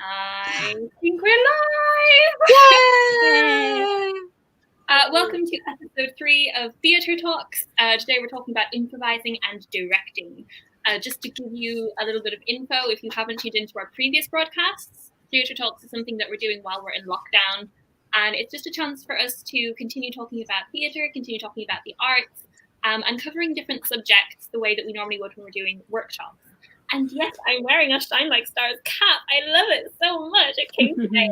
I think we're live! Yay! Welcome to episode 3 of Theatre Talks. Today we're talking about improvising and directing. Just to give you a little bit of info, if you haven't tuned into our previous broadcasts, Theatre Talks is something that we're doing while we're in lockdown. And it's just a chance for us to continue talking about theatre, continue talking about the arts, and covering different subjects the way that we normally would when we're doing workshops. And yes, I'm wearing a Shine Like Stars cap. I love it so much. It came today.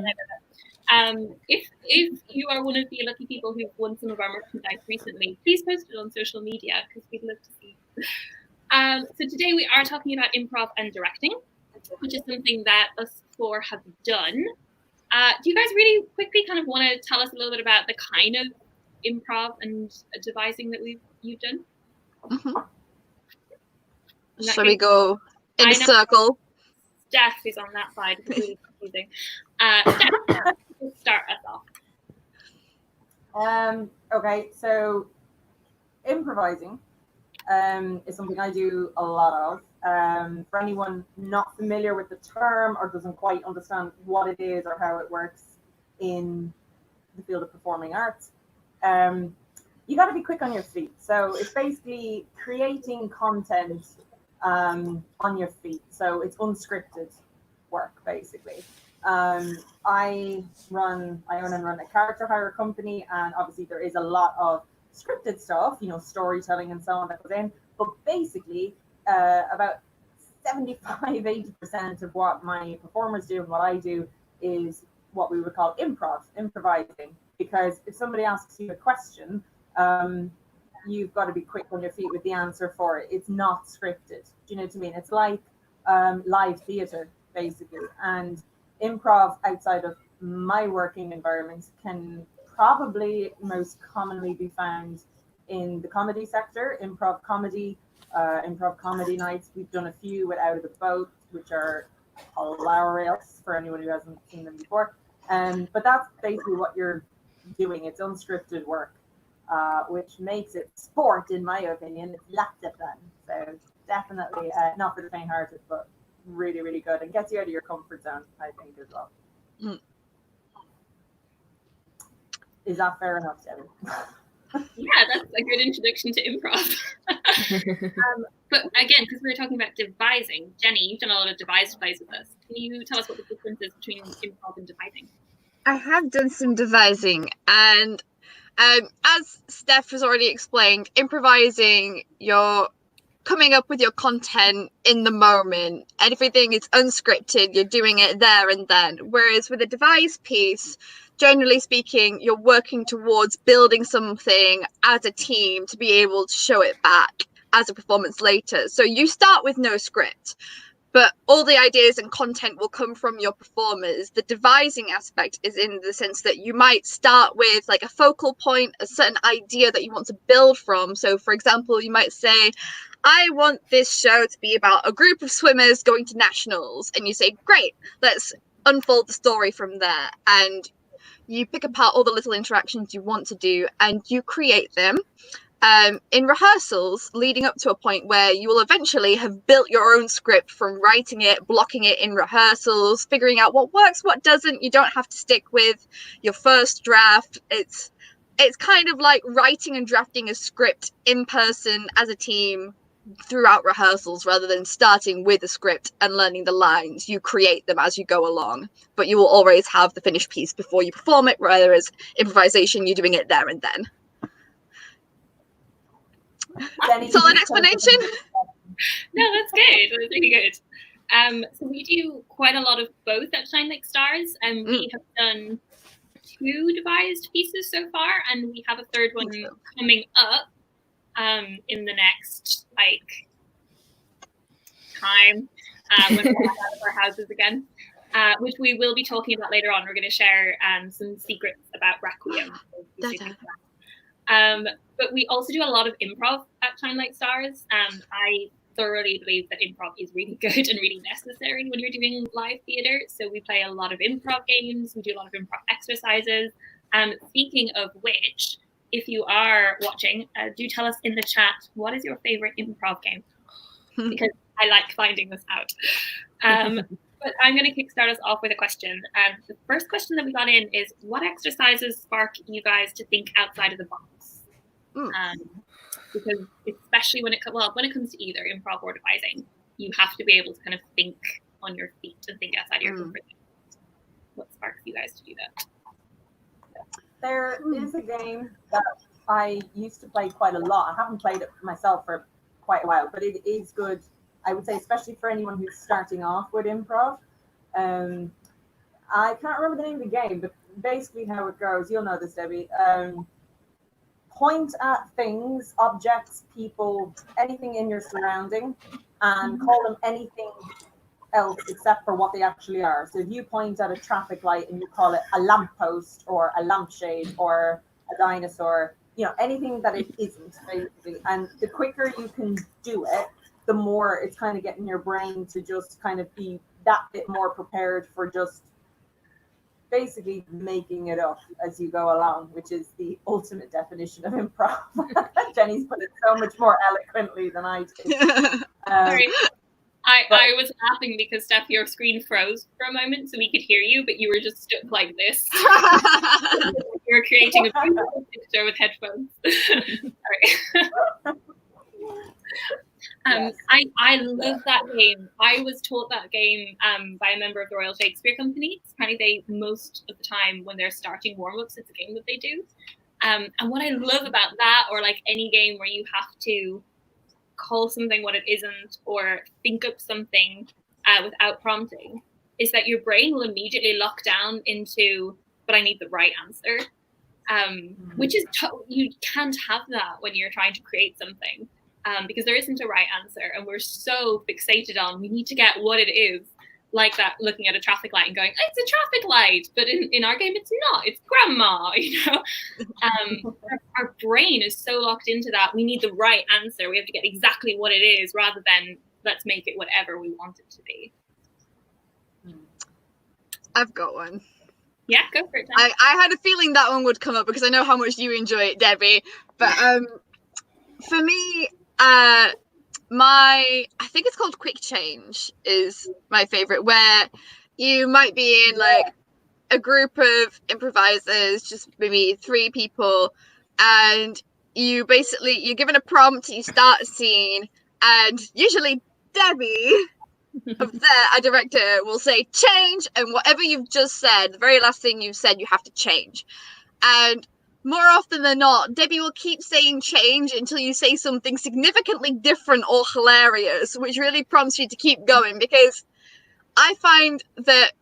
If you are one of the lucky people who've won some of our merchandise recently, please post it on social media because we'd love to see. So today we are talking about improv and directing, which is something that us four have done. Do you guys really quickly kind of want to tell us a little bit about the kind of improv and devising that you've done? Mm-hmm. Shall we go in a circle? Steph is on that side. It's really confusing. Steph, start us off. Okay, so improvising is something I do a lot of. For anyone not familiar with the term or doesn't quite understand what it is or how it works in the field of performing arts, you got to be quick on your feet. So it's basically creating content on your feet. So it's unscripted work, basically. I own and run a character hire company, and obviously there is a lot of scripted stuff, storytelling and so on that goes in. But basically, about 75-80% of what my performers do and what I do is what we would call improvising. Because if somebody asks you a question, you've got to be quick on your feet with the answer for it. It's not scripted. Do you know what I mean? It's like live theatre, basically. And improv outside of my working environment can probably most commonly be found in the comedy sector, improv comedy nights. We've done a few with Out of the Boat, which are hilarious for anyone who hasn't seen them before. But that's basically what you're doing. It's unscripted work. Which makes it sport, in my opinion. It's lots of fun. So definitely not for the faint-hearted, but really, really good. And gets you out of your comfort zone, I think, as well. Mm. Is that fair enough, Jenny? Yeah, that's a good introduction to improv. But again, because we were talking about devising, Jenny, you've done a lot of devised plays with us. Can you tell us what the difference is between improv and devising? I have done some devising, and as Steph has already explained, improvising, you're coming up with your content in the moment. Everything is unscripted. You're doing it there and then. Whereas with a devised piece, generally speaking, you're working towards building something as a team to be able to show it back as a performance later. So you start with no script, but all the ideas and content will come from your performers. The devising aspect is in the sense that you might start with like a focal point, a certain idea that you want to build from. So for example, you might say, I want this show to be about a group of swimmers going to nationals. And you say, great, let's unfold the story from there. And you pick apart all the little interactions you want to do and you create them. In rehearsals, leading up to a point where you will eventually have built your own script from writing it, blocking it in rehearsals, figuring out what works, what doesn't. You don't have to stick with your first draft. It's kind of like writing and drafting a script in person as a team throughout rehearsals, rather than starting with a script and learning the lines. You create them as you go along, but you will always have the finished piece before you perform it, whereas improvisation, you're doing it there and then. Solid explanation? No, that's good. That's really good. So we do quite a lot of both at Shine Like Stars, and we have done 2 devised pieces so far, and we have a third one coming up in the next time when we're out of our houses again, which we will be talking about later on. We're going to share some secrets about Requiem. But we also do a lot of improv at Shine Like Stars. I thoroughly believe that improv is really good and really necessary when you're doing live theatre. So we play a lot of improv games. We do a lot of improv exercises. Speaking of which, if you are watching, do tell us in the chat, what is your favourite improv game? Because I like finding this out. But I'm going to kickstart us off with a question. And the first question that we got in is, what exercises spark you guys to think outside of the box? Because especially when it comes to either improv or devising, you have to be able to kind of think on your feet and think outside of your comfort zone. What sparks you guys to do that? There is a game that I used to play quite a lot. I haven't played it myself for quite a while, but it is good, I would say, especially for anyone who's starting off with improv. I can't remember the name of the game, but basically how it goes, you'll know this, Debbie. Point at things, objects, people, anything in your surrounding, and call them anything else except for what they actually are. So if you point at a traffic light and you call it a lamppost or a lampshade or a dinosaur, anything that it isn't, basically. And the quicker you can do it, the more it's kind of getting your brain to just kind of be that bit more prepared for just basically making it up as you go along, which is the ultimate definition of improv. Jenny's put it so much more eloquently than I did. Sorry. I was laughing because, Steph, your screen froze for a moment so we could hear you, but you were just stuck like this. You were creating a beautiful picture with headphones. Sorry. Yes. I love that game. I was taught that game by a member of the Royal Shakespeare Company. Apparently, most of the time when they're starting warm-ups, it's a game that they do. And what I love about that, or like any game where you have to call something what it isn't or think up something without prompting, is that your brain will immediately lock down into, but I need the right answer. Which is, you can't have that when you're trying to create something. Because there isn't a right answer, and we're so fixated on we need to get what it is, like that, looking at a traffic light and going, it's a traffic light, but in our game it's not, it's grandma, our brain is so locked into that we need the right answer, we have to get exactly what it is, rather than let's make it whatever we want it to be. I've got one. Yeah, go for it. I had a feeling that one would come up because I know how much you enjoy it, Debbie, but for me, I think it's called Quick Change is my favorite, where you might be in like a group of improvisers, just maybe 3 people, and you're given a prompt, you start a scene, and usually Debbie of there, a director, will say change, and whatever you've just said, the very last thing you've said, you have to change. And more often than not, Debbie will keep saying change until you say something significantly different or hilarious, which really prompts you to keep going, because I find that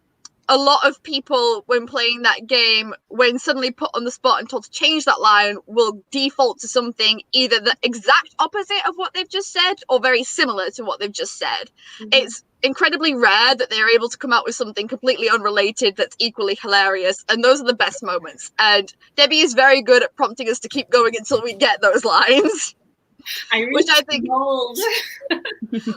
a lot of people, when playing that game, when suddenly put on the spot and told to change that line, will default to something either the exact opposite of what they've just said or very similar to what they've just said. Mm-hmm. It's incredibly rare that they're able to come out with something completely unrelated that's equally hilarious, and those are the best moments. And Debbie is very good at prompting us to keep going until we get those lines. Which I think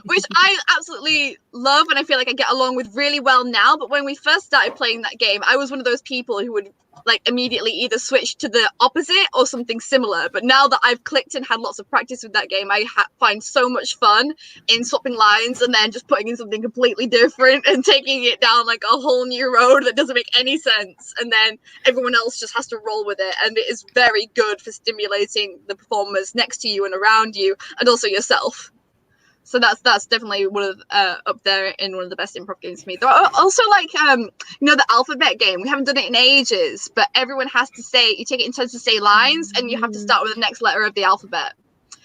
which I absolutely love, and I feel like I get along with really well now. But when we first started playing that game, I was one of those people who would like immediately either switch to the opposite or something similar. But now that I've clicked and had lots of practice with that game, I find so much fun in swapping lines and then just putting in something completely different and taking it down like a whole new road that doesn't make any sense, and then everyone else just has to roll with it. And it is very good for stimulating the performers next to you and around you, and also yourself. So that's definitely one of up there in one of the best improv games for me. There are also like the alphabet game. We haven't done it in ages, but everyone has to say, you take it in turns to say lines, and you have to start with the next letter of the alphabet.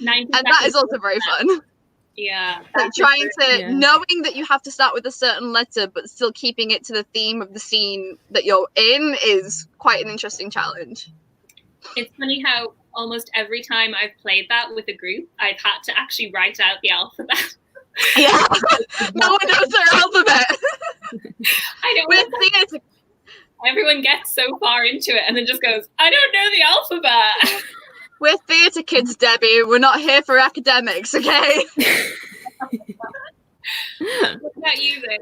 And that is also very fun. Yeah. Like knowing that you have to start with a certain letter, but still keeping it to the theme of the scene that you're in is quite an interesting challenge. It's funny how almost every time I've played that with a group, I've had to actually write out the alphabet. Yeah, no one knows their alphabet. I know. Everyone gets so far into it and then just goes, I don't know the alphabet. We're theatre kids, Debbie. We're not here for academics, okay? What about you, then?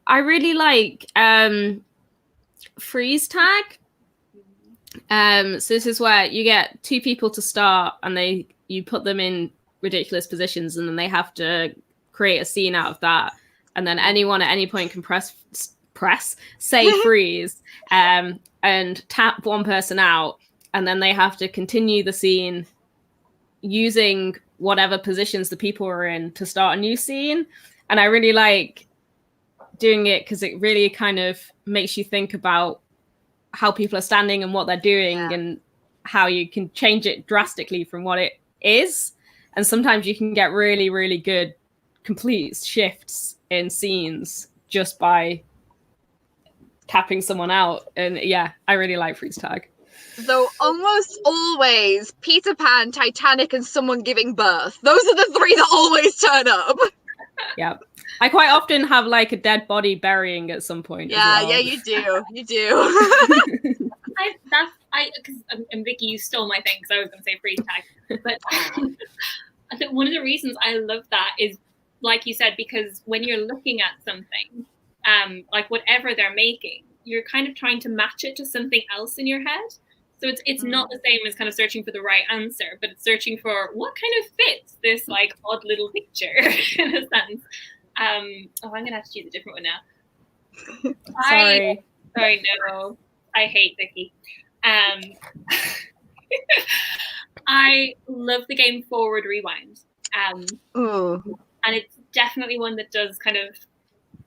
I really like freeze tag. So this is where you get 2 people to start, and you put them in ridiculous positions, and then they have to create a scene out of that, and then anyone at any point can say freeze, and tap one person out, and then they have to continue the scene using whatever positions the people are in to start a new scene. And I really like doing it because it really kind of makes you think about how people are standing and what they're doing, and how you can change it drastically from what it is. And sometimes you can get really, really good complete shifts in scenes just by tapping someone out. And yeah, I really like freeze tag. Though almost always Peter Pan, Titanic, and someone giving birth. Those are the three that always turn up. Yeah. I quite often have like a dead body burying at some point. Yeah, as well. yeah, you do. You do. And Vicky, you stole my thing because I was going to say freeze tag. But I think one of the reasons I love that is, like you said, because when you're looking at something, like whatever they're making, you're kind of trying to match it to something else in your head. So it's not the same as kind of searching for the right answer, but it's searching for what kind of fits this like odd little picture in a sense. I'm going to have to choose a different one now. Sorry, no. I hate Vicky. I love the game Forward Rewind. And it's definitely one that does kind of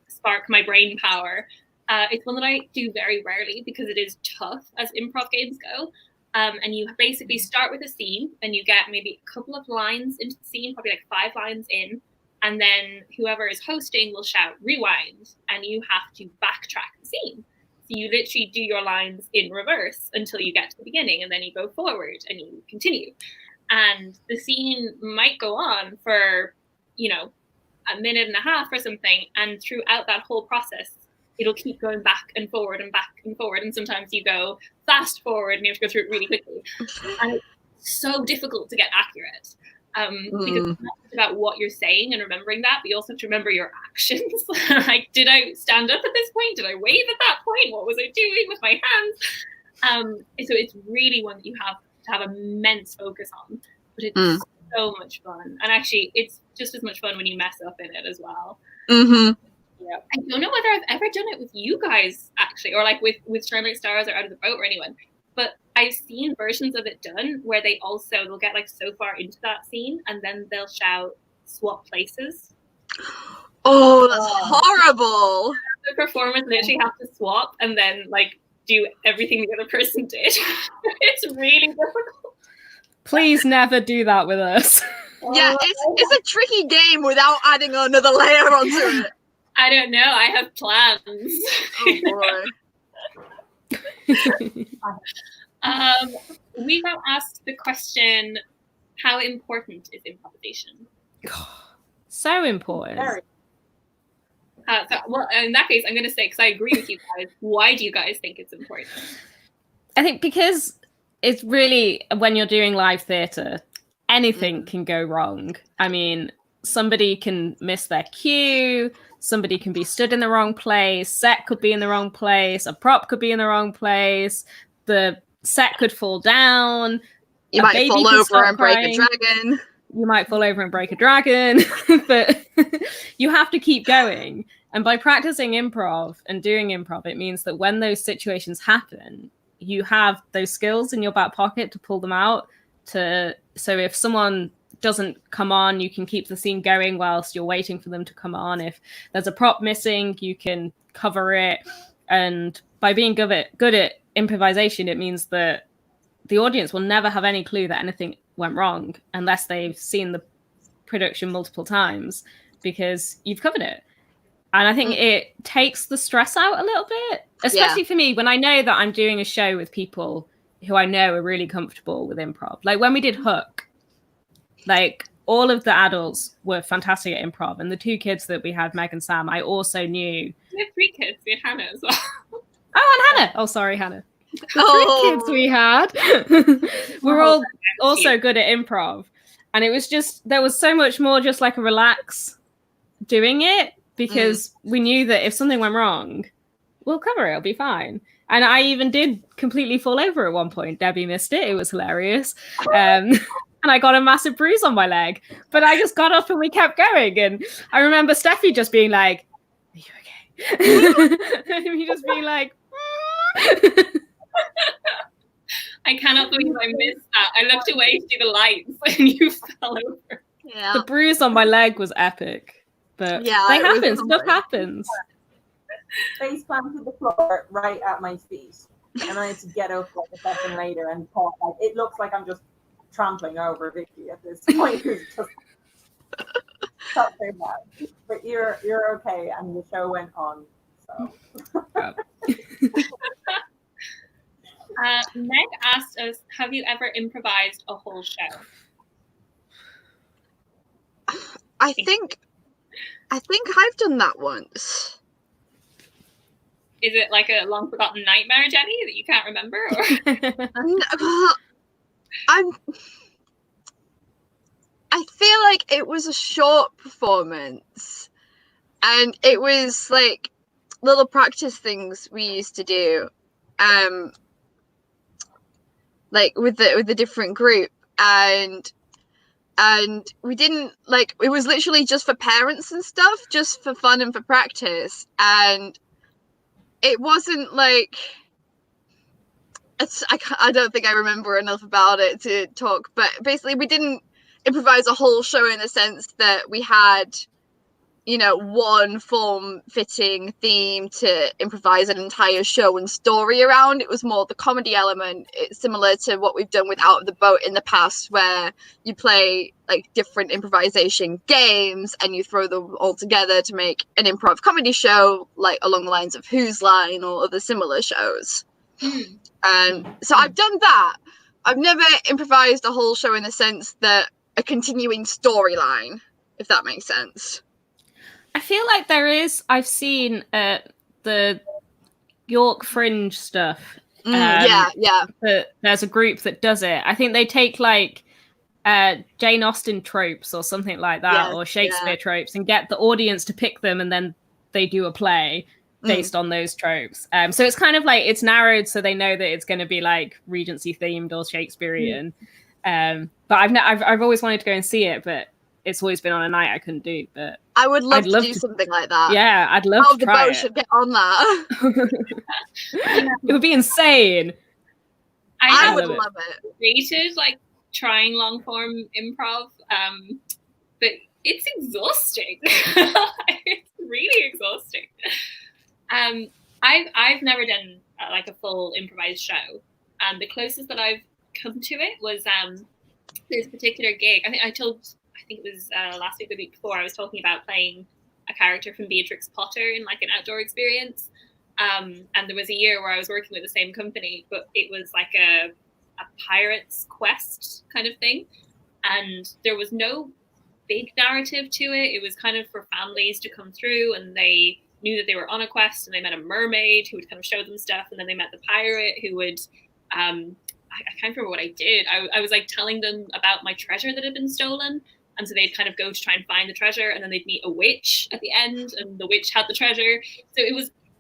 spark my brain power. It's one that I do very rarely because it is tough as improv games go. And you basically start with a scene and you get maybe a couple of lines into the scene, probably like 5 lines in. And then whoever is hosting will shout rewind, and you have to backtrack the scene. So you literally do your lines in reverse until you get to the beginning, and then you go forward and you continue. And the scene might go on for, a minute and a half or something. And throughout that whole process, it'll keep going back and forward and back and forward. And sometimes you go fast forward and you have to go through it really quickly. And it's so difficult to get accurate. Because it's not just about what you're saying and remembering that, but you also have to remember your actions. Like, did I stand up at this point? Did I wave at that point? What was I doing with my hands? So it's really one that you have to have immense focus on. But it's so much fun. And actually, it's just as much fun when you mess up in it as well. Mm-hmm. Yeah. I don't know whether I've ever done it with you guys, actually, or like with Starlight Stars or Out of the Boat or anyone. But I've seen versions of it done where they'll get like so far into that scene and then they'll shout swap places. Oh, that's horrible. The performers literally have to swap and then like do everything the other person did. It's really difficult. Please never do that with us. Yeah, it's a tricky game without adding another layer onto it. I don't know. I have plans. Oh boy. We got asked the question, how important is improvisation? So important. Well, in that case, I'm going to say, because I agree with you guys, why do you guys think it's important? I think because it's really, when you're doing live theatre, anything can go wrong. I mean, somebody can miss their cue, somebody can be stood in the wrong place, set could be in the wrong place, a prop could be in the wrong place, the set could fall down, you might fall over and break a dragon. You might fall over and break a dragon, but you have to keep going. And by practicing improv and doing improv, it means that when those situations happen, you have those skills in your back pocket to pull them out. So if someone doesn't come on, you can keep the scene going whilst you're waiting for them to come on. If there's a prop missing, you can cover it. And by being good at improvisation, it means that the audience will never have any clue that anything went wrong unless they've seen the production multiple times, because you've covered it. And I think it takes the stress out a little bit, especially for me, when I know that I'm doing a show with people who I know are really comfortable with improv. Like when we did Hook, like all of the adults were fantastic at improv. And the 2 kids that we had, Meg and Sam, I also knew. We had 3 kids. We had Hannah as well. Oh, and Hannah. Oh, sorry, Hannah. The 3 kids we had. We're all also good at improv. And it was just, there was so much more just like a relax doing it, because we knew that if something went wrong, we'll cover it, it'll be fine. And I even did completely fall over at one point. Debbie missed it. It was hilarious. and I got a massive bruise on my leg. But I just got up and we kept going. And I remember Steffi just being like, "Are you okay?" And me just being like, I cannot believe I missed that. I looked away to see the lights and you fell over. Yeah. The bruise on my leg was epic. But Yeah, they it was happen. Stuff something. happens. Face planted the floor right at my feet, and I had to get up like a second later and talk. Like, it looks like I'm just trampling over Vicky at this point. It's just not so bad. But you're okay, and the show went on. So. Meg asked us, have you ever improvised a whole show? I think I've done that once. Is it like a long forgotten nightmare, Jenny, that you can't remember? Or? I feel like it was a short performance, and it was like little practice things we used to do, like with the different group, and we didn't, like, it was literally just for parents and stuff, just for fun and for practice, and it wasn't like I don't think I remember enough about it to talk, but basically we didn't improvise a whole show in the sense that we had, you know, one form-fitting theme to improvise an entire show and story around. It was more the comedy element. It's similar to what we've done with Out of the Boat in the past, where you play like different improvisation games and you throw them all together to make an improv comedy show, like along the lines of Whose Line or other similar shows. So I've done that. I've never improvised a whole show in the sense that a continuing storyline, if that makes sense. I feel like there is. I've seen the York Fringe stuff. Yeah. There's a group that does it. I think they take like Jane Austen tropes or something like that, or Shakespeare tropes, and get the audience to pick them, and then they do a play based on those tropes. So it's kind of like it's narrowed, so they know that it's going to be like Regency themed or Shakespearean. But I've always wanted to go and see it, but it's always been on a night I couldn't do. But I would love to do something like that. Yeah, I'd love to try it. Should get on that. It would be insane. I would love it. Rated like trying long form improv, but it's exhausting. It's really exhausting. I've never done like a full improvised show, and the closest that I've come to it was this particular gig. I think it was last week or the week before. I was talking about playing a character from Beatrix Potter in like an outdoor experience, and there was a year where I was working with the same company, but it was like a pirate's quest kind of thing, and there was no big narrative to it. It was kind of for families to come through, and they knew that they were on a quest, and they met a mermaid who would kind of show them stuff, and then they met the pirate who would I can't remember what I did. I was like telling them about my treasure that had been stolen, and so they'd kind of go to try and find the treasure, and then they'd meet a witch at the end, and the witch had the treasure. So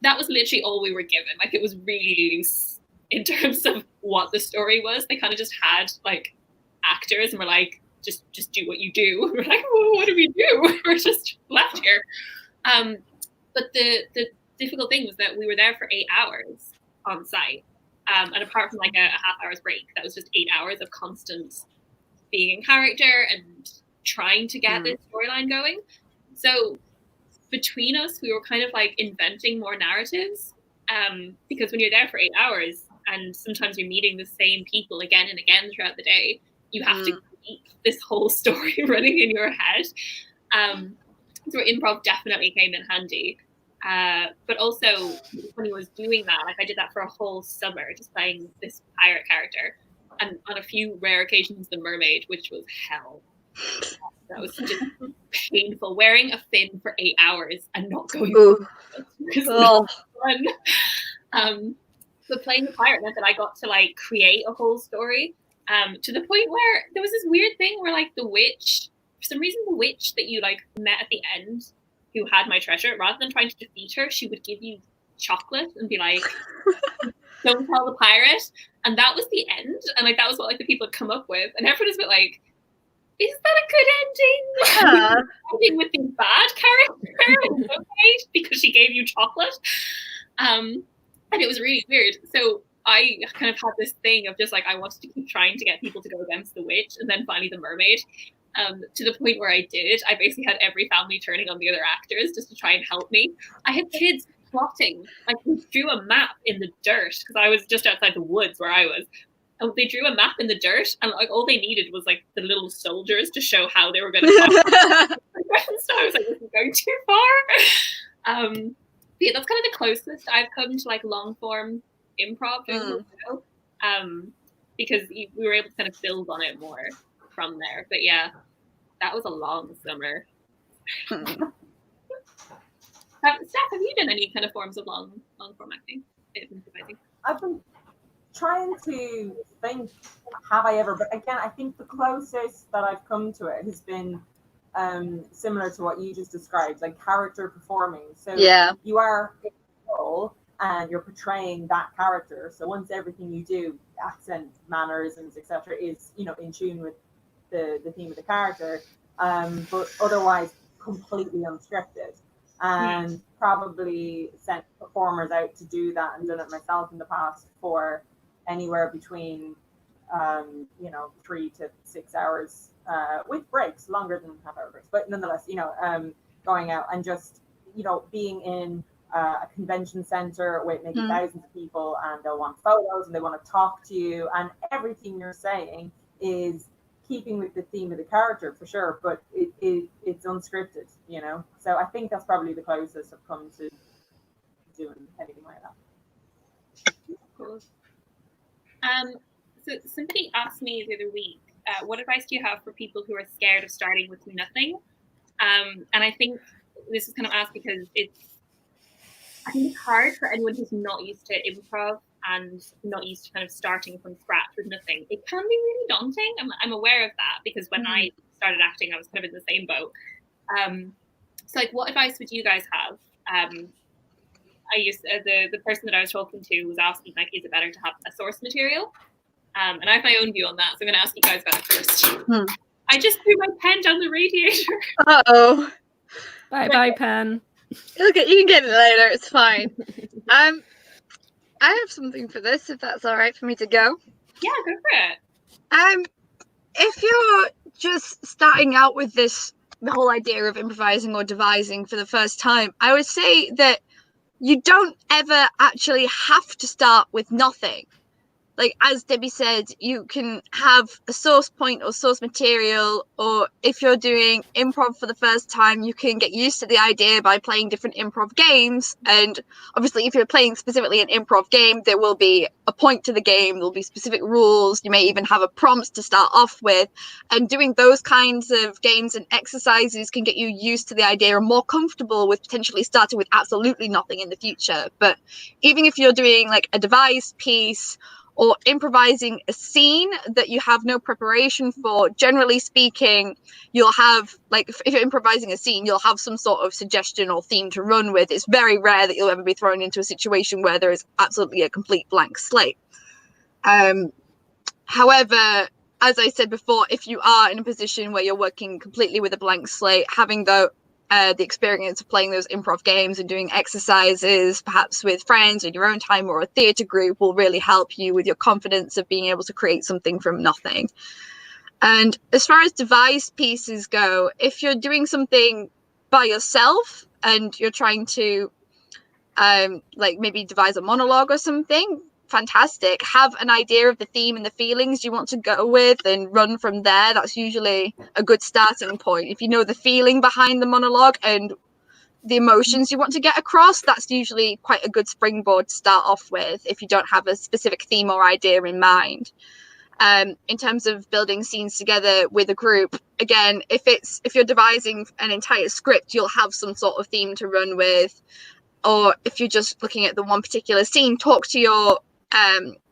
that was literally all we were given. Like, it was really loose in terms of what the story was. They kind of just had like actors and were like, just do what you do. We're like, well, what do we do? We're just left here. But the difficult thing was that we were there for 8 hours on site. And apart from like a half hour's break, that was just 8 hours of constant being in character and trying to get this storyline going. So between us, we were kind of like inventing more narratives, because when you're there for 8 hours and sometimes you're meeting the same people again and again throughout the day, you have to keep this whole story running in your head. So improv definitely came in handy. But also when he was doing that, like I did that for a whole summer, just playing this pirate character, and on a few rare occasions the mermaid, which was hell. That was just painful. Wearing a fin for 8 hours and not going fun. But playing the pirate meant that I got to like create a whole story, to the point where there was this weird thing where like the witch, for some reason, the witch that you like met at the end, who had my treasure, rather than trying to defeat her, she would give you chocolate and be like, don't tell the pirate. And that was the end. And like that was what like the people had come up with. And everyone was a bit like, is that a good ending? Yeah. Ending with the bad character, okay, because she gave you chocolate. And it was really weird. So I kind of had this thing of just like I wanted to keep trying to get people to go against the witch and then finally the mermaid. To the point where I did. I basically had every family turning on the other actors just to try and help me. I had kids plotting. Like we drew a map in the dirt because I was just outside the woods where I was. And they drew a map in the dirt, and like all they needed was like the little soldiers to show how they were going to. So I was like, "This is going too far." Yeah, that's kind of the closest I've come to like long form improv during the show, because we were able to kind of build on it more from there. But yeah, that was a long summer. Steph, have you done any kind of forms of long form acting? Improvising? I've been trying to think, have I ever, but again, I think the closest that I've come to it has been similar to what you just described, like character performing. So you are in a role and you're portraying that character. So once everything you do, accent, mannerisms, etc., is in tune with the theme of the character, but otherwise completely unscripted. And probably sent performers out to do that and done it myself in the past for anywhere between 3 to 6 hours, with breaks longer than half-hour breaks, but nonetheless, going out and just being in a convention center with maybe thousands of people, and they'll want photos and they want to talk to you, and everything you're saying is keeping with the theme of the character for sure, but it's unscripted, so I think that's probably the closest I've come to doing anything like that. Cool. So somebody asked me the other week, what advice do you have for people who are scared of starting with nothing? And I think this is kind of asked because I think it's hard for anyone who's not used to improv and not used to kind of starting from scratch with nothing. It can be really daunting. I'm aware of that because when I started acting, I was kind of in the same boat. So like, what advice would you guys have? I used the person that I was talking to was asking like, is it better to have a source material? And I have my own view on that, so I'm going to ask you guys about it first. I just threw my pen down the radiator. Uh-oh. Bye, pen. You can get it later. It's fine. I have something for this, if that's all right for me to go. Yeah, go for it. If you're just starting out with the whole idea of improvising or devising for the first time, I would say that you don't ever actually have to start with nothing. Like, as Debbie said, you can have a source point or source material, or if you're doing improv for the first time, you can get used to the idea by playing different improv games. And obviously, if you're playing specifically an improv game, there will be a point to the game, there'll be specific rules, you may even have a prompt to start off with. And doing those kinds of games and exercises can get you used to the idea and more comfortable with potentially starting with absolutely nothing in the future. But even if you're doing like a devised piece, or improvising a scene that you have no preparation for, generally speaking, you'll have, like, if you're improvising a scene, you'll have some sort of suggestion or theme to run with. It's very rare that you'll ever be thrown into a situation where there is absolutely a complete blank slate. However, as I said before, if you are in a position where you're working completely with a blank slate, having the experience of playing those improv games and doing exercises, perhaps with friends in your own time or a theatre group, will really help you with your confidence of being able to create something from nothing. And as far as devised pieces go, if you're doing something by yourself and you're trying to like maybe devise a monologue or something, fantastic. Have an idea of the theme and the feelings you want to go with and run from there. That's usually a good starting point. If you know the feeling behind the monologue and the emotions you want to get across, that's usually quite a good springboard to start off with if you don't have a specific theme or idea in mind. In terms of building scenes together with a group, again, if you're devising an entire script, you'll have some sort of theme to run with. Or if you're just looking at the one particular scene, talk to your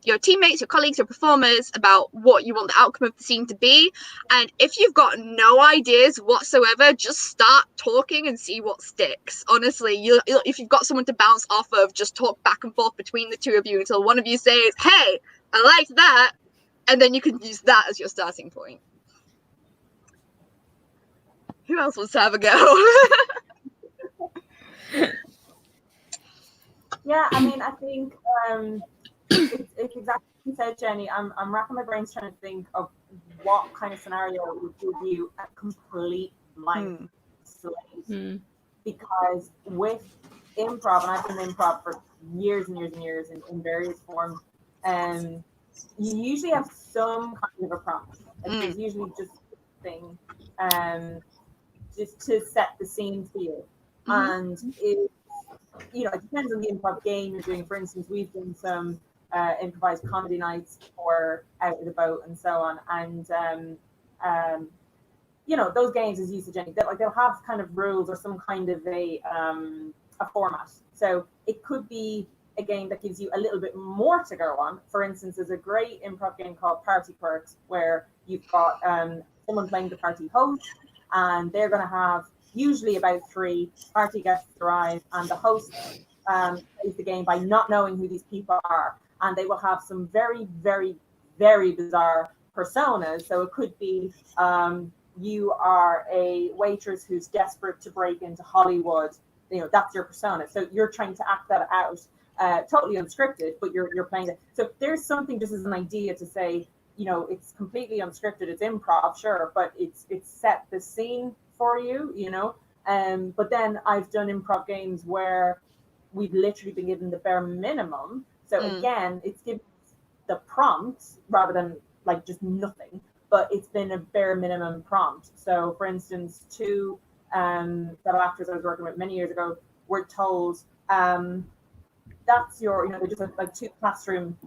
your teammates, your colleagues, your performers about what you want the outcome of the scene to be. And if you've got no ideas whatsoever, just start talking and see what sticks. Honestly, if you've got someone to bounce off of, just talk back and forth between the two of you until one of you says, hey, I liked that, and then you can use that as your starting point. Who else wants to have a go? Yeah, I mean, I think it's exactly what you said, Jenny. I'm racking my brains trying to think of what kind of scenario would give you a complete blank slate. Because with improv, and I've been in improv for years and years and years in various forms, you usually have some kind of a prompt. There's usually just thing, just to set the scene for you. And it depends on the improv game you're doing. For instance, we've done some improvised comedy nights for Out and About and so on. And those games, as you said, Jenny, they'll have kind of rules or some kind of a format. So it could be a game that gives you a little bit more to go on. For instance, there's a great improv game called Party Perks, where you've got someone playing the party host, and they're going to have usually about 3 party guests arrive, and the host plays the game by not knowing who these people are, and they will have some very, very, very bizarre personas. So it could be you are a waitress who's desperate to break into Hollywood. That's your persona. So you're trying to act that out, totally unscripted, but you're playing it. So there's something just as an idea to say, it's completely unscripted. It's improv, sure, but it's set the scene for you, but then I've done improv games where we've literally been given the bare minimum. So again, it's given the prompt rather than like just nothing, but it's been a bare minimum prompt. So for instance, 2 fellow actors I was working with many years ago were told, that's your, they just had like 2 classroom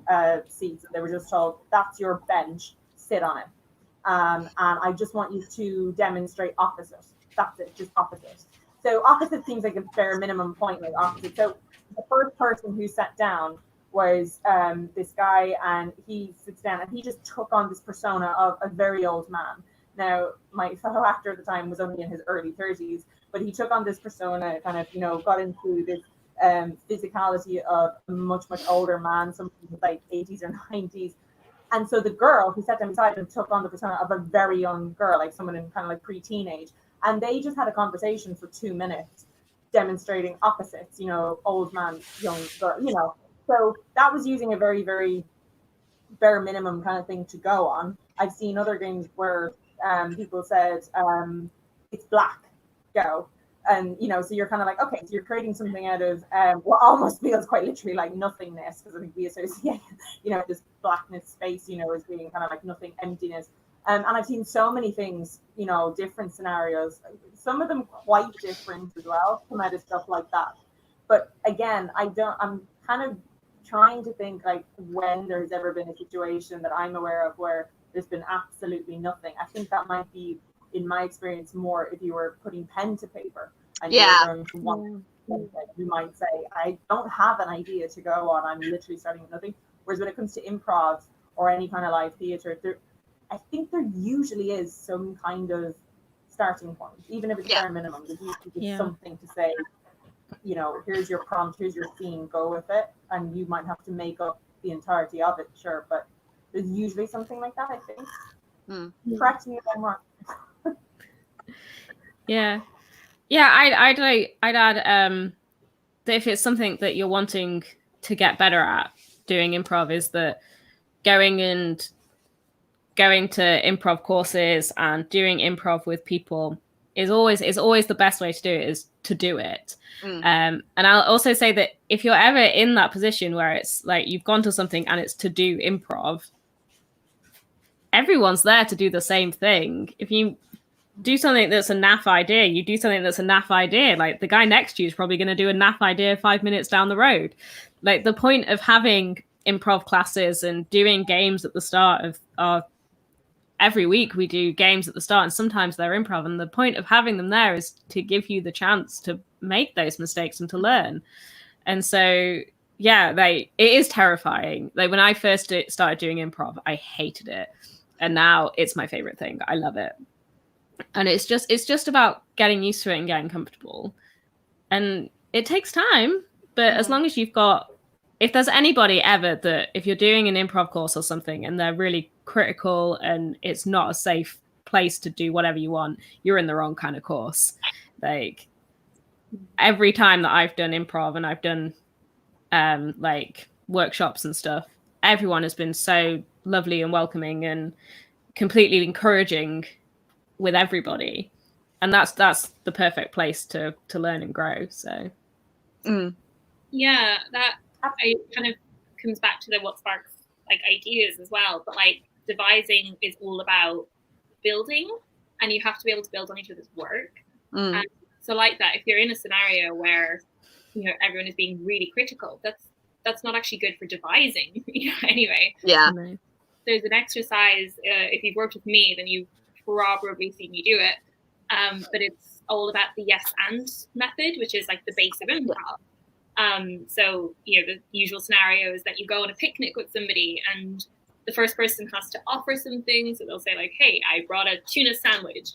seats, and they were just told, that's your bench, sit on it. And I just want you to demonstrate opposite. That's it, just opposite. So opposite seems like a bare minimum point, like opposite. So the first person who sat down was this guy, and he sits down and he just took on this persona of a very old man. Now, my fellow actor at the time was only in his early 30s, but he took on this persona, kind of, got into this physicality of a much, much older man, something like 80s or 90s. And so the girl who sat down beside him took on the persona of a very young girl, like someone in kind of like pre-teenage. And they just had a conversation for 2 minutes demonstrating opposites, old man, young girl, So that was using a very, very bare minimum kind of thing to go on. I've seen other games where people said, it's black, go. And, so you're kind of like, okay, so you're creating something out of what almost feels quite literally like nothingness, because I think we associate, this blackness space, as being kind of like nothing, emptiness. And I've seen so many things, different scenarios, some of them quite different as well, come out of stuff like that. But again, I'm kind of trying to think like when there's ever been a situation that I'm aware of where there's been absolutely nothing. I think that might be, in my experience, more if you were putting pen to paper and you're going to one, you might say, I don't have an idea to go on. I'm literally starting with nothing. Whereas when it comes to improv or any kind of live theater, I think there usually is some kind of starting point, even if it's bare minimum. There's usually something to say, here's your prompt, here's your scene, go with it. And you might have to make up the entirety of it, sure, but there's usually something like that, I think. Correct me if I'm wrong. Yeah, I'd add that if it's something that you're wanting to get better at doing improv, is that going to improv courses and doing improv with people is always the best way to do it, is to do it. And I'll also say that if you're ever in that position where it's like you've gone to something and it's to do improv, everyone's there to do the same thing. If you do something that's a naff idea, you do something that's a naff idea. Like the guy next to you is probably going to do a naff idea 5 minutes down the road. Like the point of having improv classes and doing games at the start of every week, we do games at the start, and sometimes they're improv. And the point of having them there is to give you the chance to make those mistakes and to learn. And so yeah, like it is terrifying. Like when I first started doing improv, I hated it, and now it's my favorite thing. I love it, and it's just about getting used to it and getting comfortable, and it takes time. But as long as you've got, if there's anybody ever that if you're doing an improv course or something and they're really critical and it's not a safe place to do whatever you want, you're in the wrong kind of course. Like every time that I've done improv and I've done like workshops and stuff, everyone has been so lovely and welcoming and completely encouraging with everybody, and that's the perfect place to learn and grow. So yeah, that kind of comes back to what sparks like ideas as well. But like devising is all about building, and you have to be able to build on each other's work. And so like that, if you're in a scenario where everyone is being really critical, that's not actually good for devising. Anyway, there's an exercise, if you've worked with me, then you've probably seen me do it, but it's all about the yes and method, which is like the base of improv. So the usual scenario is that you go on a picnic with somebody and the first person has to offer something. So they'll say like, hey, I brought a tuna sandwich,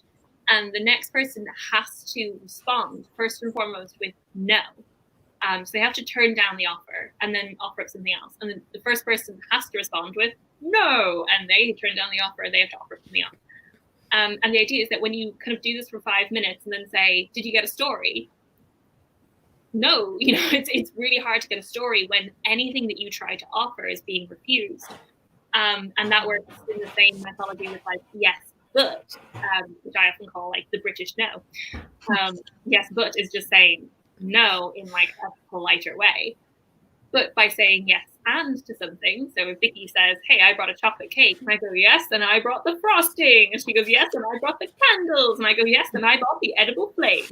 and the next person has to respond first and foremost with no. So they have to turn down the offer and then offer up something else. And then the first person has to respond with no, and they turn down the offer, they have to offer up something else. And the idea is that when you kind of do this for 5 minutes and then say, did you get a story? No, it's really hard to get a story when anything that you try to offer is being refused. And that works in the same methodology with like yes, but, which I often call like the British no. Yes, but is just saying no in like a politer way. But by saying yes and to something, so if Vicky says, hey, I brought a chocolate cake, and I go, yes, and I brought the frosting, and she goes, yes, and I brought the candles, and I go, yes, and I brought the edible flame.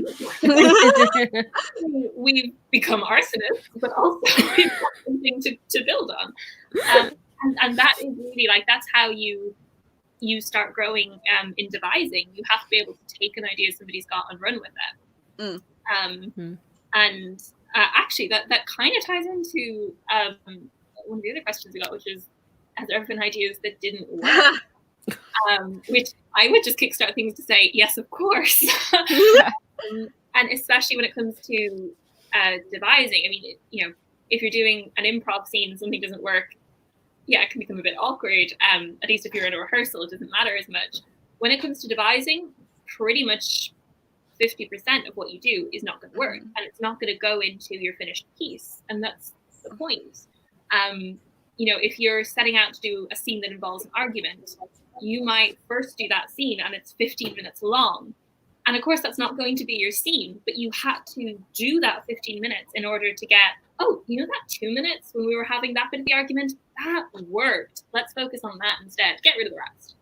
We've become arsonists, but also we've got something to build on. And that is really like, that's how you start growing in devising. You have to be able to take an idea somebody's got and run with it. And actually, that kind of ties into one of the other questions we got, which is, has there ever been ideas that didn't work? Which I would just kickstart things to say, yes, of course. And especially when it comes to devising. I mean, if you're doing an improv scene and something doesn't work, yeah, it can become a bit awkward. At least if you're in a rehearsal, it doesn't matter as much. When it comes to devising, pretty much 50% of what you do is not going to work, and it's not going to go into your finished piece. And that's the point. If you're setting out to do a scene that involves an argument, you might first do that scene and it's 15 minutes long. And of course, that's not going to be your scene, but you had to do that 15 minutes in order to get, that 2 minutes when we were having that bit of the argument, that worked. Let's focus on that instead. Get rid of the rest.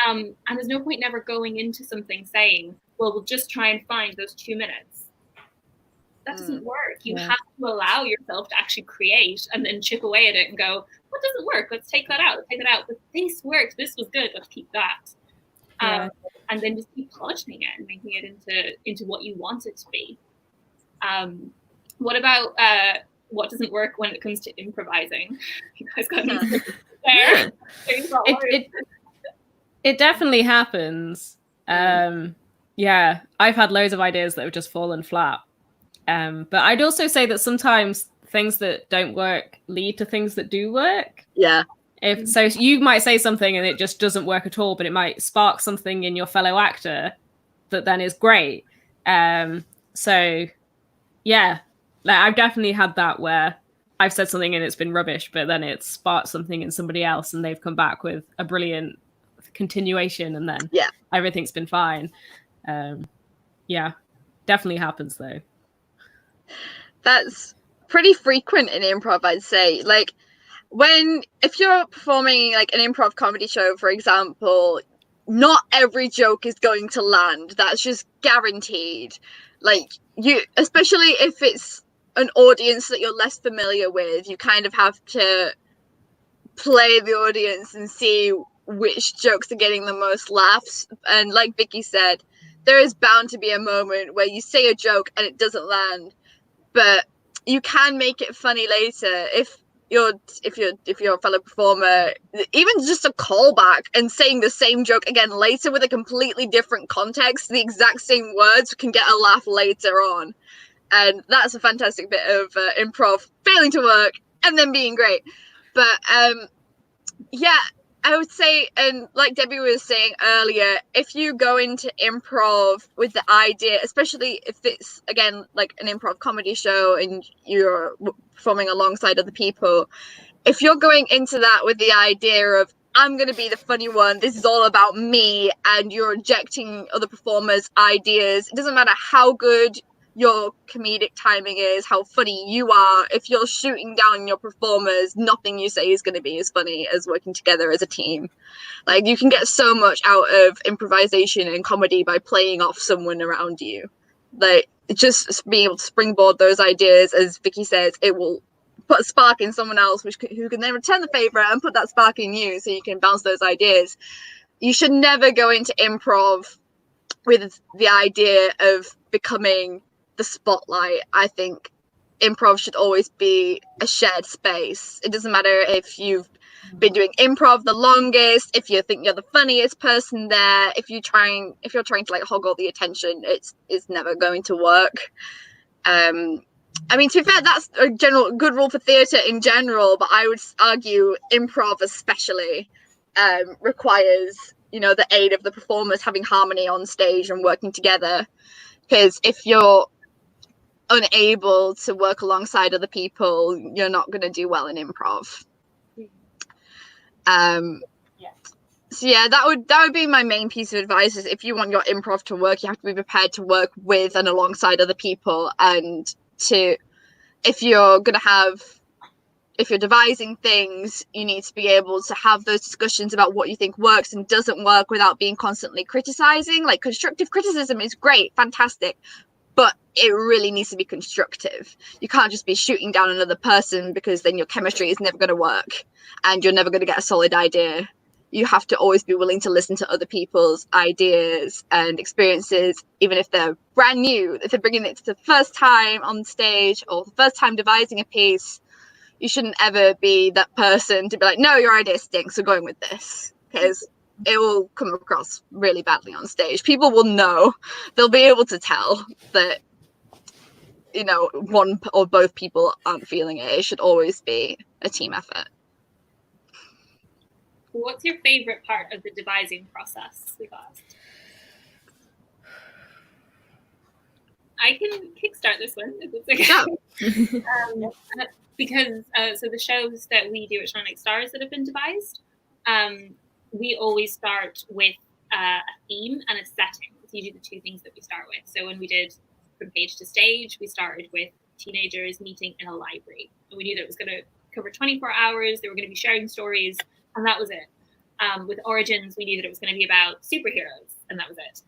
And there's no point never going into something saying, well, we'll just try and find those 2 minutes. That doesn't work. You have to allow yourself to actually create and then chip away at it and go, what doesn't work? Let's take that out. Let's take that out. But this worked. This was good. Let's keep that. And then just keep polishing it and making it into what you want it to be. What about what doesn't work when it comes to improvising? You guys got anything there? It definitely happens. Yeah, I've had loads of ideas that have just fallen flat. But I'd also say that sometimes things that don't work lead to things that do work. Yeah. So you might say something and it just doesn't work at all, but it might spark something in your fellow actor that then is great. So yeah, like I've definitely had that where I've said something and it's been rubbish, but then it sparked something in somebody else and they've come back with a brilliant continuation, and then everything's been fine. Yeah, definitely happens though. That's pretty frequent in improv, I'd say. Like if you're performing like an improv comedy show, for example, not every joke is going to land. That's just guaranteed. Like especially if it's an audience that you're less familiar with, you kind of have to play the audience and see which jokes are getting the most laughs. And like Vicky said, there is bound to be a moment where you say a joke and it doesn't land, but you can make it funny later if you're a fellow performer. Even just a callback and saying the same joke again later with a completely different context, the exact same words can get a laugh later on, and that's a fantastic bit of improv failing to work and then being great. But yeah, I would say, and like Debbie was saying earlier, if you go into improv with the idea, especially if it's, again, like an improv comedy show and you're performing alongside other people, if you're going into that with the idea of, I'm going to be the funny one, this is all about me, and you're rejecting other performers' ideas, it doesn't matter how good your comedic timing is, how funny you are, if you're shooting down your performers, nothing you say is going to be as funny as working together as a team. Like, you can get so much out of improvisation and comedy by playing off someone around you. Like, just being able to springboard those ideas, as Vicky says, it will put a spark in someone else who can then return the favor and put that spark in you, so you can bounce those ideas. You should never go into improv with the idea of becoming the spotlight. I think improv should always be a shared space. It doesn't matter if you've been doing improv the longest, if you think you're the funniest person there, if you're trying to like hog all the attention, it's never going to work. I mean, to be fair, that's a good rule for theatre in general, but I would argue improv especially requires, the aid of the performers having harmony on stage and working together. Because if you're unable to work alongside other people, you're not going to do well in improv. So yeah, that would be my main piece of advice, is if you want your improv to work, you have to be prepared to work with and alongside other people, and if you're devising things, you need to be able to have those discussions about what you think works and doesn't work without being constantly criticizing. Like, constructive criticism is great, fantastic, but it really needs to be constructive. You can't just be shooting down another person, because then your chemistry is never going to work and you're never going to get a solid idea. You have to always be willing to listen to other people's ideas and experiences, even if they're brand new. If they're bringing it to the first time on stage or the first time devising a piece, you shouldn't ever be that person to be like, no, your idea stinks, we're going with this, because it will come across really badly on stage. People will know. They'll be able to tell that, one or both people aren't feeling it. It should always be a team effort. What's your favorite part of the devising process we've asked? I can kickstart this one if it's okay. Yeah. Because so the shows that we do at Shining Stars that have been devised, we always start with a theme and a setting. It's usually the two things that we start with. So when we did From Page to Stage, we started with teenagers meeting in a library. And we knew that it was going to cover 24 hours. They were going to be sharing stories, and that was it. With Origins, we knew that it was going to be about superheroes, and that was it.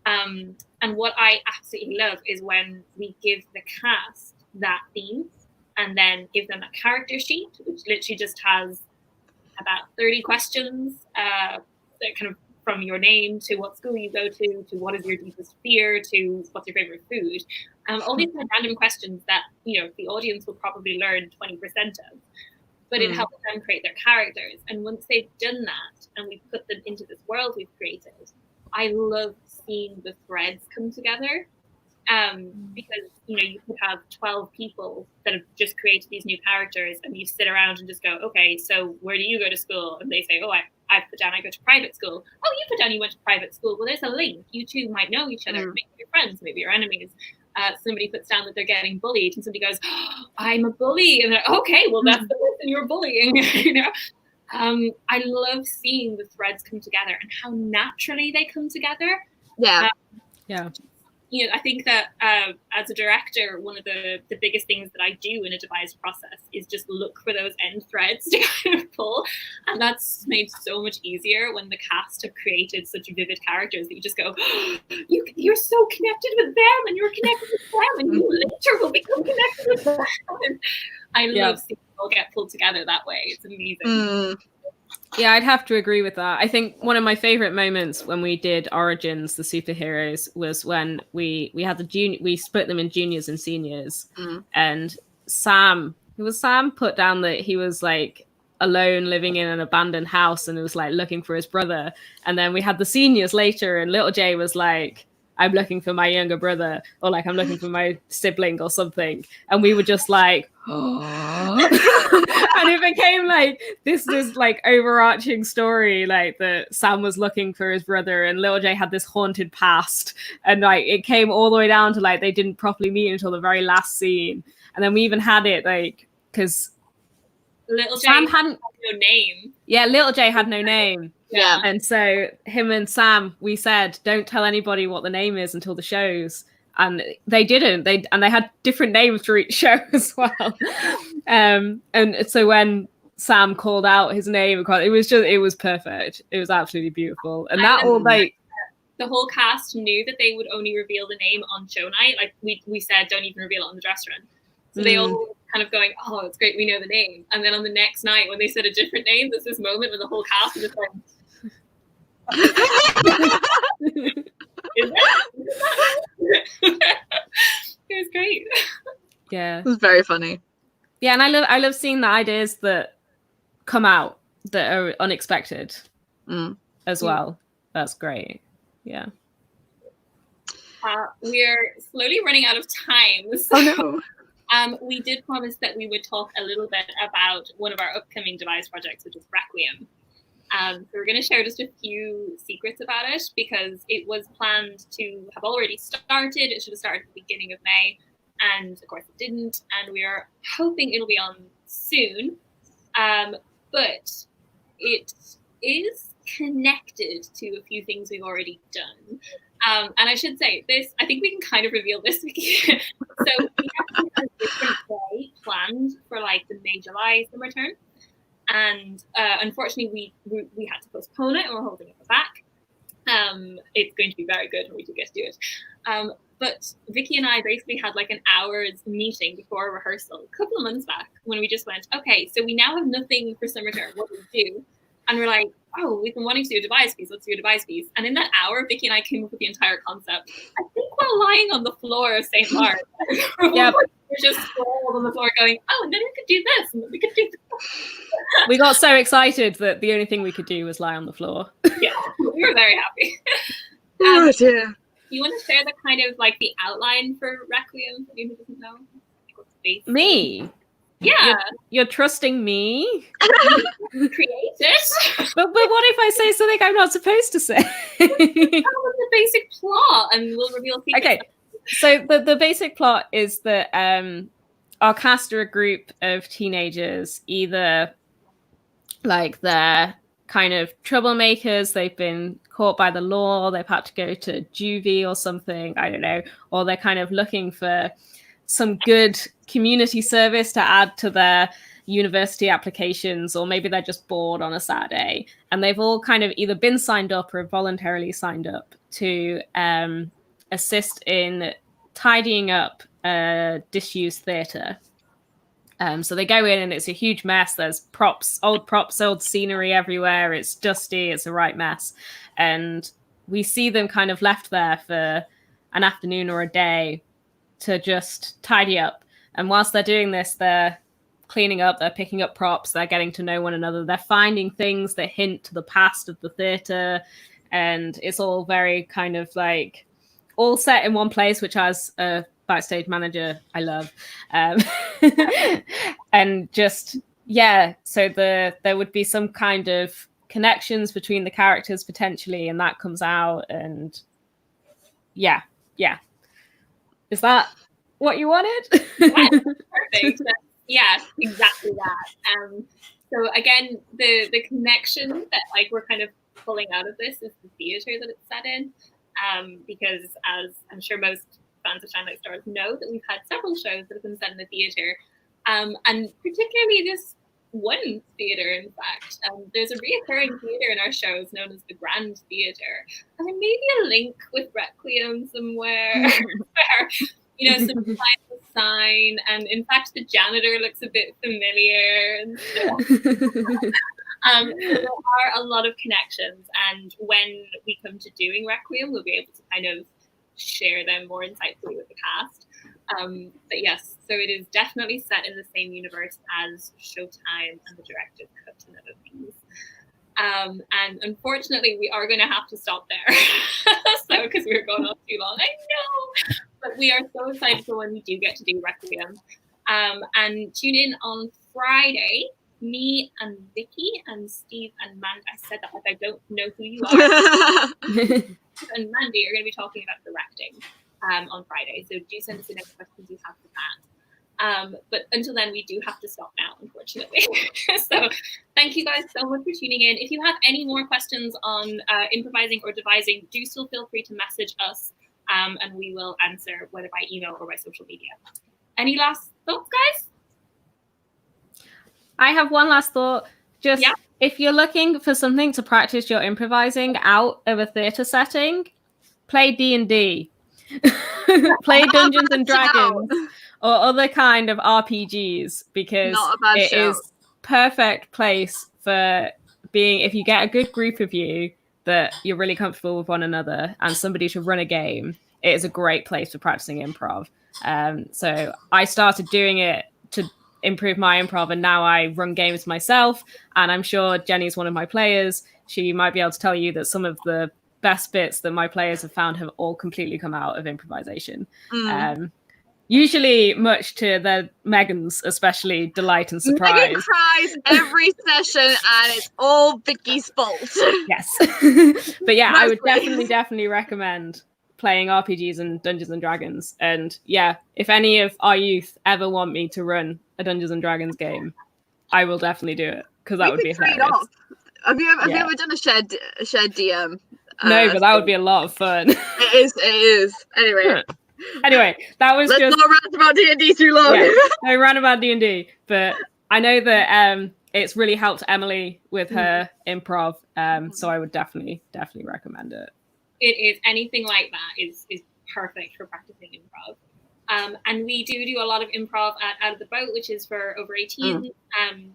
And what I absolutely love is when we give the cast that theme and then give them a character sheet, which literally just has about 30 questions, that kind of from your name to what school you go to what is your deepest fear, to what's your favorite food. All these kind of random questions that, the audience will probably learn 20% of. But it helps them create their characters. And once they've done that and we put them into this world we've created, I love seeing the threads come together. Because, you could have 12 people that have just created these new characters, and you sit around and just go, okay, so where do you go to school? And they say, oh, I put down I go to private school. Oh, you put down you went to private school. Well, there's a link. You two might know each other. Maybe you're friends, maybe you're enemies. Somebody puts down that they're getting bullied, and somebody goes, oh, I'm a bully. And they're like, okay, well, that's the person you're bullying. I love seeing the threads come together and how naturally they come together. Yeah. I think that as a director, one of the biggest things that I do in a devised process is just look for those end threads to kind of pull. And that's made so much easier when the cast have created such vivid characters that you just go, oh, you're so connected with them, and you're connected with them, and you later will become connected with them. And I love seeing people get pulled together that way. It's amazing. Yeah, I'd have to agree with that. I think one of my favorite moments when we did Origins, the superheroes, was when we had we split them in juniors and seniors, and Sam put down that he was like alone living in an abandoned house and it was like looking for his brother. And then we had the seniors later and little J was like, I'm looking for my younger brother, or like I'm looking for my sibling or something. And we were just like, oh. And it became like this like overarching story, like that Sam was looking for his brother and little J had this haunted past. And like it came all the way down to like they didn't properly meet until the very last scene. And then we even had it like because Little J Sam hadn't no name. Yeah, little J had no name. Yeah. And so him and Sam, we said, don't tell anybody what the name is until the shows. And they didn't. They had different names for each show as well. And so when Sam called out his name, it was perfect. It was absolutely beautiful. And that all like the whole cast knew that they would only reveal the name on show night. Like we said, don't even reveal it on the dress run. So they all kind of going, oh, it's great, we know the name. And then on the next night, when they said a different name, there's this moment when the whole cast is just like, is it? It was great. Yeah. It was very funny. Yeah, and I love seeing the ideas that come out that are unexpected as well. That's great. Yeah. We're slowly running out of time. So, oh no. We did promise that we would talk a little bit about one of our upcoming device projects, which is Requiem. So we're going to share just a few secrets about it because it was planned to have already started. It should have started at the beginning of May, and of course it didn't. And we are hoping it'll be on soon. But it is connected to a few things we've already done. And I should say this, I think we can kind of reveal this. So we actually had a different day planned for like the May-July summer term. And unfortunately, we had to postpone it and we're holding it back. It's going to be very good when we do get to do it. But Vicky and I basically had like an hour's meeting before rehearsal a couple of months back when we just went, okay, so we now have nothing for summer term. What do we do? And we're like, oh, we've been wanting to do a device piece. Let's do a device piece. And in that hour, Vicky and I came up with the entire concept. I think while lying on the floor of St. Mark's. Yep. We're just sprawled on the floor going, oh, and then we could do this, and then we could do that. We got so excited that the only thing we could do was lie on the floor. Yeah, we were very happy. Oh dear. You want to share the kind of like the outline for Requiem for anyone who doesn't know? Me? Yeah. You're trusting me? Create it. But what if I say something I'm not supposed to say? Tell them the basic plot and we'll reveal secrets. Okay. So the basic plot is that our cast are a group of teenagers, either like they're kind of troublemakers, they've been caught by the law, they've had to go to juvie or something, I don't know, or they're kind of looking for some good community service to add to their university applications, or maybe they're just bored on a Saturday, and they've all kind of either been signed up or voluntarily signed up to assist in tidying up a disused theatre. So they go in and it's a huge mess. There's props, old scenery everywhere. It's dusty. It's a right mess. And we see them kind of left there for an afternoon or a day to just tidy up. And whilst they're doing this, they're cleaning up, they're picking up props, they're getting to know one another. They're finding things that hint to the past of the theatre. And it's all very kind of like all set in one place, which as a backstage manager, I love. And just, yeah, so there would be some kind of connections between the characters potentially, and that comes out, and yeah. Is that what you wanted? Yeah, perfect. Yeah, exactly that. So again, the connection that like we're kind of pulling out of this is the theatre that it's set in. Because as I'm sure most fans of Shine Like Stars know, that we've had several shows that have been set in the theatre, and particularly this one theatre, in fact. There's a reoccurring theatre in our shows known as the Grand Theatre, and there may be a link with Requiem somewhere, where, you know, some kind of sign, and in fact the janitor looks a bit familiar and stuff. There are a lot of connections, and when we come to doing Requiem, we'll be able to kind of share them more insightfully with the cast. But yes, so it is definitely set in the same universe as Showtime and the Director's Cut and other things. And unfortunately, we are going to have to stop there. So, because we're going on too long, I know. But we are so excited for when we do get to do Requiem. And tune in on Friday. Me and Vicky and Steve and Mandy. I said that like I don't know who you are. And Mandy are going to be talking about directing on Friday. So do send us in any questions you have for that. But until then, we do have to stop now, unfortunately. So thank you guys so much for tuning in. If you have any more questions on improvising or devising, do still feel free to message us, and we will answer whether by email or by social media. Any last thoughts, guys? I have one last thought. Just if you're looking for something to practice your improvising out of a theatre setting, play D&D. Play Dungeons and Dragons or other kind of RPGs, because it is perfect place for being, if you get a good group of you that you're really comfortable with one another and somebody to run a game, it is a great place for practicing improv. So I started doing it to improve my improv, and now I run games myself, and I'm sure Jenny's one of my players. She might be able to tell you that some of the best bits that my players have found have all completely come out of improvisation. Usually much to the Megan's especially delight and surprise. Megan cries every session and it's all Vicky's fault. Yes. But yeah, I would definitely recommend playing RPGs and Dungeons and Dragons. And yeah, if any of our youth ever want me to run a Dungeons and Dragons game, I will definitely do it, because that would be hilarious. Have you ever done a shared DM? No, but that would be a lot of fun. It is. Anyway, that was Let's not rant about D&D too long. Yeah, I ran about D&D, but I know that it's really helped Emily with her improv, so I would definitely recommend it. It is, anything like that is perfect for practicing improv. And we do a lot of improv at Out of the Boat, which is for over 18,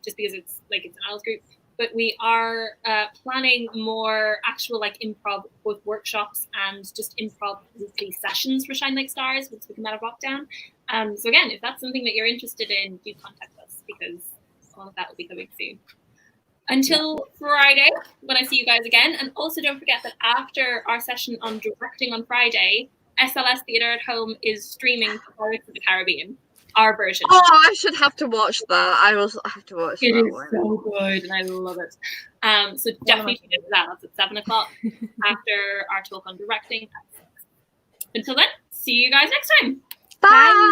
just because it's an adult group. But we are planning more actual improv, both workshops and just improv weekly sessions for Shine Like Stars once we come out of lockdown. So again, if that's something that you're interested in, do contact us, because all of that will be coming soon. Until Friday, when I see you guys again. And also don't forget that after our session on directing on Friday, SLS Theatre at Home is streaming Pirates of the Caribbean, our version. Oh, I should have to watch that. I have to watch it. That It is one. so good, and I love it. So definitely tune into that. That's at 7 o'clock after our talk on directing at 6. Until then, see you guys next time. Bye.